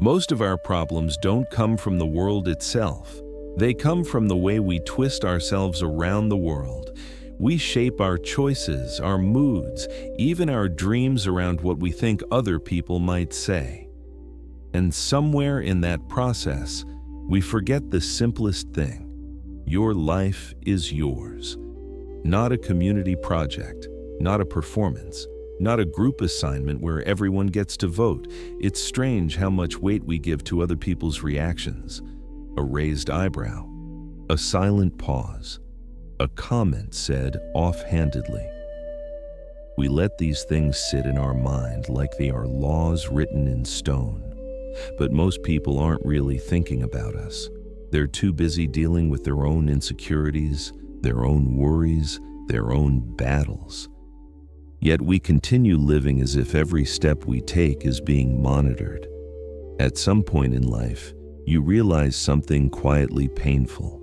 Most of our problems don't come from the world itself. They come from the way we twist ourselves around the world. We shape our choices, our moods, even our dreams around what we think other people might say. And somewhere in that process, we forget the simplest thing. Your life is yours. Not a community project, not a performance, not a group assignment where everyone gets to vote. It's strange how much weight we give to other people's reactions. A raised eyebrow, a silent pause, a comment said offhandedly. We let these things sit in our mind like they are laws written in stone. But most people aren't really thinking about us. They're too busy dealing with their own insecurities, their own worries, their own battles. Yet we continue living as if every step we take is being monitored. At some point in life, you realize something quietly painful.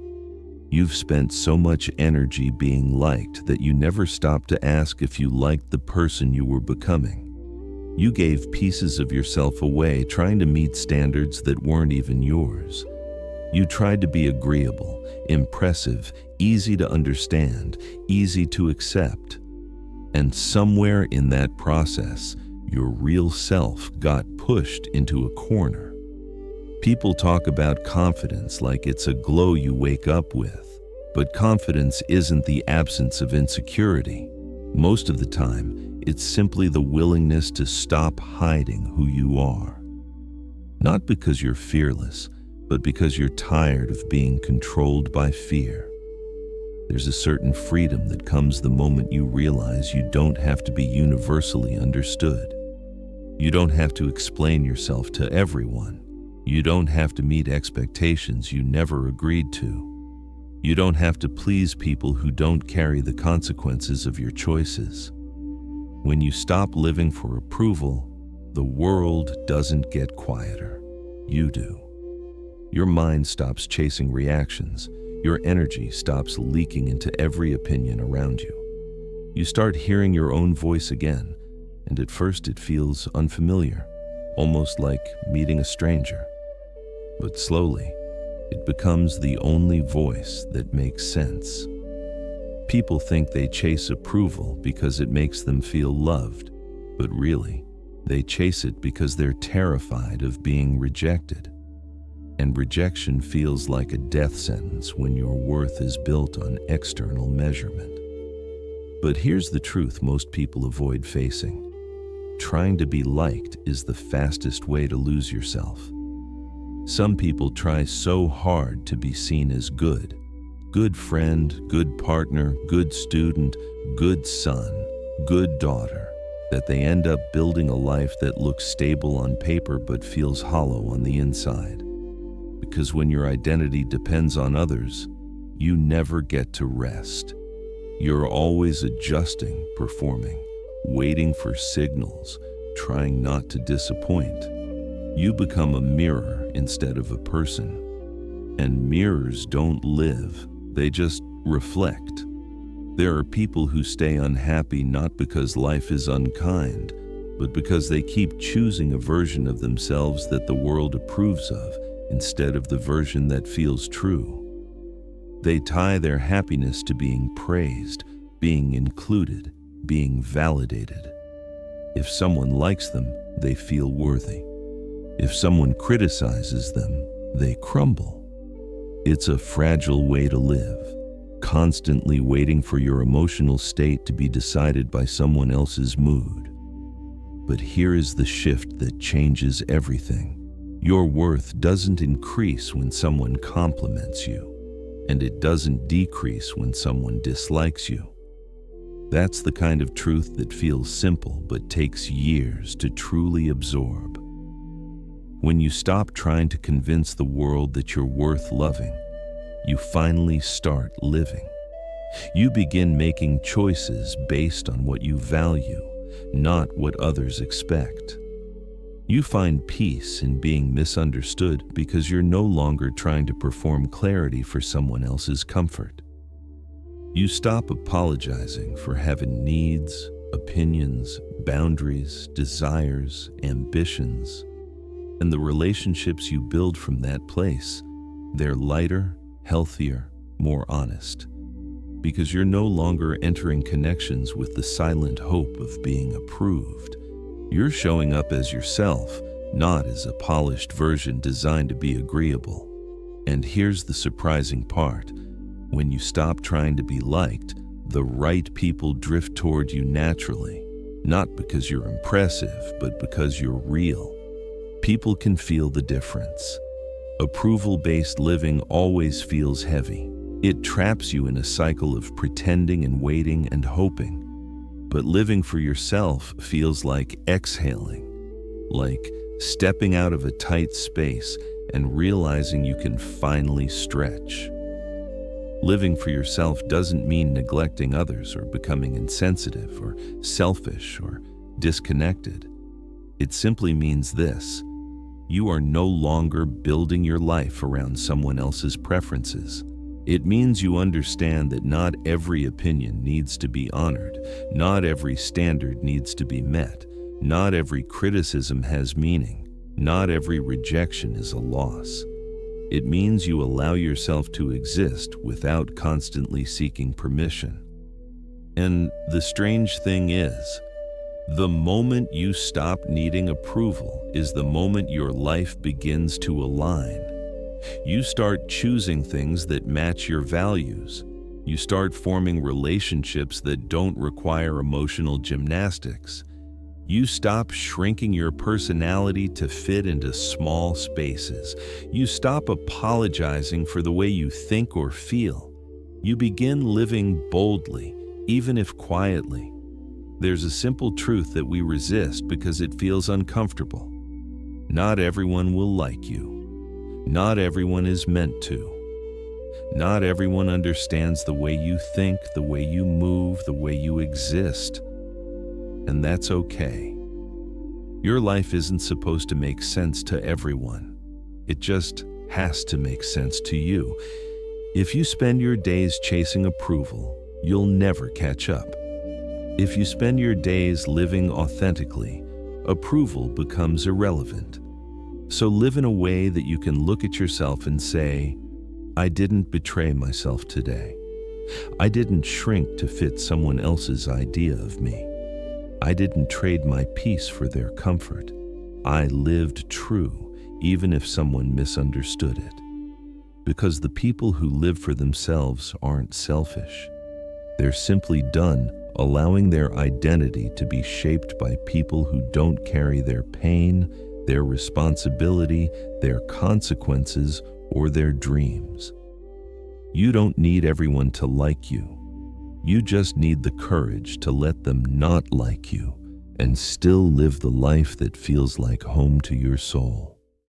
You've spent so much energy being liked that you never stopped to ask if you liked the person you were becoming. You gave pieces of yourself away trying to meet standards that weren't even yours. You tried to be agreeable, impressive, easy to understand, easy to accept. And somewhere in that process, your real self got pushed into a corner. People talk about confidence like it's a glow you wake up with, but confidence isn't the absence of insecurity. Most of the time, it's simply the willingness to stop hiding who you are. Not because you're fearless, but because you're tired of being controlled by fear. There's a certain freedom that comes the moment you realize you don't have to be universally understood. You don't have to explain yourself to everyone. You don't have to meet expectations you never agreed to. You don't have to please people who don't carry the consequences of your choices. When you stop living for approval, the world doesn't get quieter. You do. Your mind stops chasing reactions. Your energy stops leaking into every opinion around you. You start hearing your own voice again, and at first it feels unfamiliar, almost like meeting a stranger. But slowly, it becomes the only voice that makes sense. People think they chase approval because it makes them feel loved, but really, they chase it because they're terrified of being rejected. And rejection feels like a death sentence when your worth is built on external measurement. But here's the truth most people avoid facing. Trying to be liked is the fastest way to lose yourself. Some people try so hard to be seen as good. Good friend, good partner, good student, good son, good daughter, that they end up building a life that looks stable on paper but feels hollow on the inside. Because when your identity depends on others, you never get to rest. You're always adjusting, performing, waiting for signals, trying not to disappoint. You become a mirror instead of a person. And mirrors don't live, they just reflect. There are people who stay unhappy not because life is unkind, but because they keep choosing a version of themselves that the world approves of instead of the version that feels true. They tie their happiness to being praised, being included, being validated. If someone likes them, they feel worthy. If someone criticizes them, they crumble. It's a fragile way to live, constantly waiting for your emotional state to be decided by someone else's mood. But here is the shift that changes everything. Your worth doesn't increase when someone compliments you, and it doesn't decrease when someone dislikes you. That's the kind of truth that feels simple but takes years to truly absorb. When you stop trying to convince the world that you're worth loving, you finally start living. You begin making choices based on what you value, not what others expect. You find peace in being misunderstood because you're no longer trying to perform clarity for someone else's comfort. You stop apologizing for having needs, opinions, boundaries, desires, ambitions. And the relationships you build from that place, they're lighter, healthier, more honest. Because you're no longer entering connections with the silent hope of being approved. You're showing up as yourself, not as a polished version designed to be agreeable. And here's the surprising part. When you stop trying to be liked, the right people drift toward you naturally. Not because you're impressive, but because you're real. People can feel the difference. Approval-based living always feels heavy. It traps you in a cycle of pretending and waiting and hoping. But living for yourself feels like exhaling, like stepping out of a tight space and realizing you can finally stretch. Living for yourself doesn't mean neglecting others or becoming insensitive or selfish or disconnected. It simply means this: you are no longer building your life around someone else's preferences. It means you understand that not every opinion needs to be honored, not every standard needs to be met, not every criticism has meaning, not every rejection is a loss. It means you allow yourself to exist without constantly seeking permission. And the strange thing is, the moment you stop needing approval is the moment your life begins to align. You start choosing things that match your values. You start forming relationships that don't require emotional gymnastics. You stop shrinking your personality to fit into small spaces. You stop apologizing for the way you think or feel. You begin living boldly, even if quietly. There's a simple truth that we resist because it feels uncomfortable. Not everyone will like you. Not everyone is meant to. Not everyone understands the way you think, the way you move, the way you exist. And that's okay. Your life isn't supposed to make sense to everyone. It just has to make sense to you. If you spend your days chasing approval, you'll never catch up. If you spend your days living authentically, approval becomes irrelevant. So live in a way that you can look at yourself and say, I didn't betray myself today. I didn't shrink to fit someone else's idea of me. I didn't trade my peace for their comfort. I lived true, even if someone misunderstood it. Because the people who live for themselves aren't selfish. They're simply done allowing their identity to be shaped by people who don't carry their pain, their responsibility, their consequences, or their dreams. You don't need everyone to like you. You just need the courage to let them not like you and still live the life that feels like home to your soul.